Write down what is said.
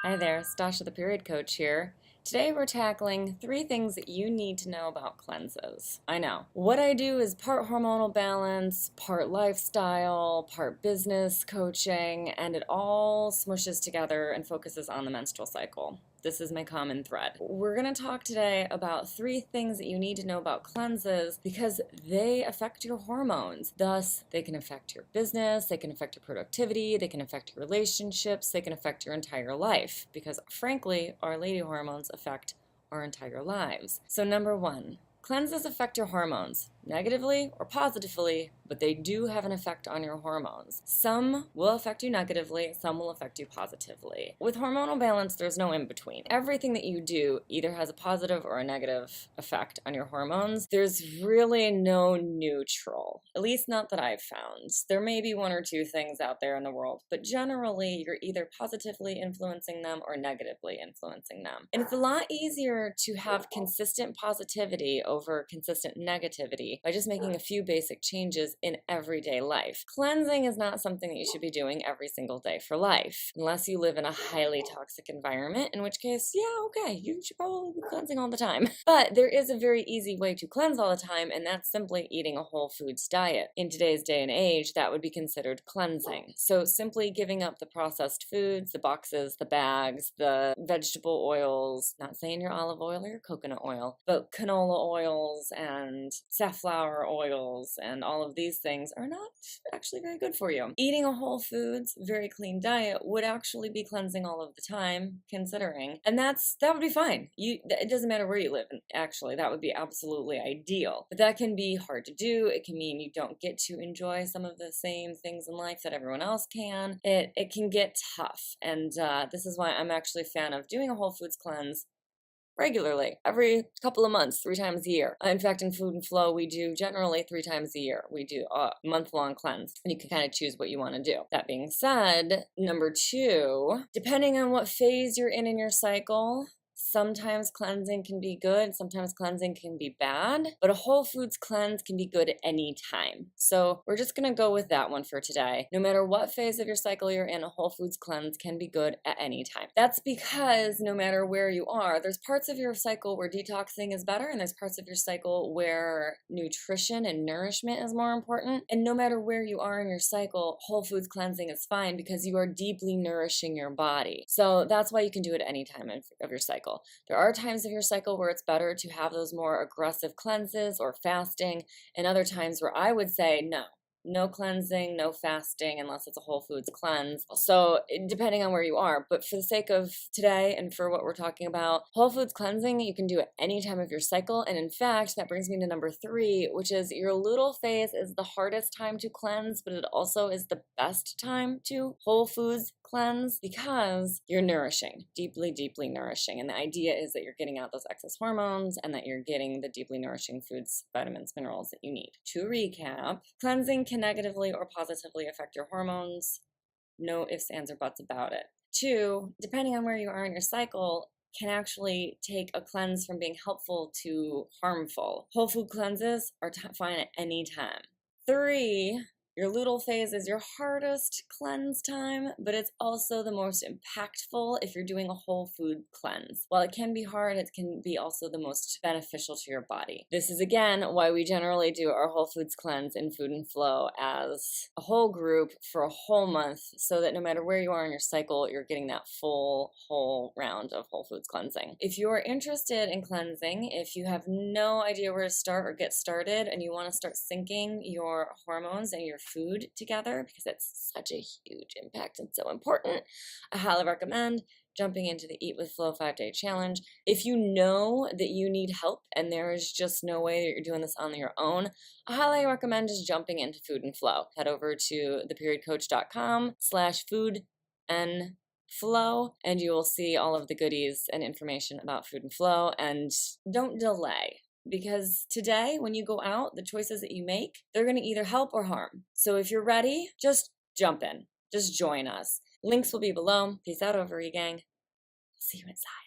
Hi there, Stasha the Period Coach here. Today we're tackling 3 things that you need to know about cleanses. I know. What I do is part hormonal balance, part lifestyle, part business coaching, and it all smushes together and focuses on the menstrual cycle. This is my common thread. We're going to talk today about 3 things that you need to know about cleanses because they affect your hormones. Thus, they can affect your business, they can affect your productivity, they can affect your relationships, they can affect your entire life because, frankly, our lady hormones affect our entire lives. So, number 1, cleanses affect your hormones, negatively or positively, but they do have an effect on your hormones. Some will affect you negatively, some will affect you positively. With hormonal balance, there's no in between. Everything that you do either has a positive or a negative effect on your hormones. There's really no neutral, at least not that I've found. There may be 1 or 2 things out there in the world, but generally you're either positively influencing them or negatively influencing them. And it's a lot easier to have consistent positivity over consistent negativity by just making a few basic changes in everyday life. Cleansing is not something that you should be doing every single day for life, unless you live in a highly toxic environment, in which case, yeah, okay, you should probably be cleansing all the time. But there is a very easy way to cleanse all the time, and that's simply eating a whole foods diet. In today's day and age, that would be considered cleansing. So simply giving up the processed foods, the boxes, the bags, the vegetable oils, not saying your olive oil or your coconut oil, but canola oils and safflower oils and all of these things are not actually very good for you. Eating a whole foods, very clean diet would actually be cleansing all of the time, considering, and that would be fine. It doesn't matter where you live, and actually that would be absolutely ideal. But that can be hard to do. It can mean you don't get to enjoy some of the same things in life that everyone else can. It can get tough, and this is why I'm actually a fan of doing a whole foods cleanse regularly, every couple of months, 3 times a year. In fact, in Food and Flow, we do generally 3 times a year. We do a month-long cleanse, and you can kind of choose what you want to do. That being said, number 2, depending on what phase you're in your cycle, sometimes cleansing can be good, sometimes cleansing can be bad, but a whole foods cleanse can be good at any time. So we're just going to go with that one for today. No matter what phase of your cycle you're in, a whole foods cleanse can be good at any time. That's because no matter where you are, there's parts of your cycle where detoxing is better, and there's parts of your cycle where nutrition and nourishment is more important. And no matter where you are in your cycle, whole foods cleansing is fine because you are deeply nourishing your body. So that's why you can do it at any time of your cycle. There are times of your cycle where it's better to have those more aggressive cleanses or fasting, and other times where I would say no cleansing, no fasting, unless it's a whole foods cleanse. So depending on where you are, but for the sake of today and for what we're talking about, whole foods cleansing, you can do at any time of your cycle. And in fact, that brings me to number 3, which is your luteal phase is the hardest time to cleanse, but it also is the best time to whole foods cleanse because you're nourishing, deeply, deeply nourishing. And the idea is that you're getting out those excess hormones and that you're getting the deeply nourishing foods, vitamins, minerals that you need. To recap, cleansing can negatively or positively affect your hormones. No ifs, ands, or buts about it. 2, depending on where you are in your cycle, can actually take a cleanse from being helpful to harmful. Whole food cleanses are fine at any time. 3, your luteal phase is your hardest cleanse time, but it's also the most impactful if you're doing a whole food cleanse. While it can be hard, it can be also the most beneficial to your body. This is again why we generally do our whole foods cleanse in Food and Flow as a whole group for a whole month, so that no matter where you are in your cycle, you're getting that full whole round of whole foods cleansing. If you are interested in cleansing, if you have no idea where to start or get started, and you want to start syncing your hormones and your food together, because it's such a huge impact and so important, I highly recommend jumping into the Eat with Flow 5-day challenge. If you know that you need help and there is just no way that you're doing this on your own, I highly recommend just jumping into Food and Flow. Head over to theperiodcoach.com/food and flow, and you will see all of the goodies and information about Food and Flow. And don't delay. Because today, when you go out, the choices that you make, they're going to either help or harm. So if you're ready, just jump in. Just join us. Links will be below. Peace out over you, gang. See you inside.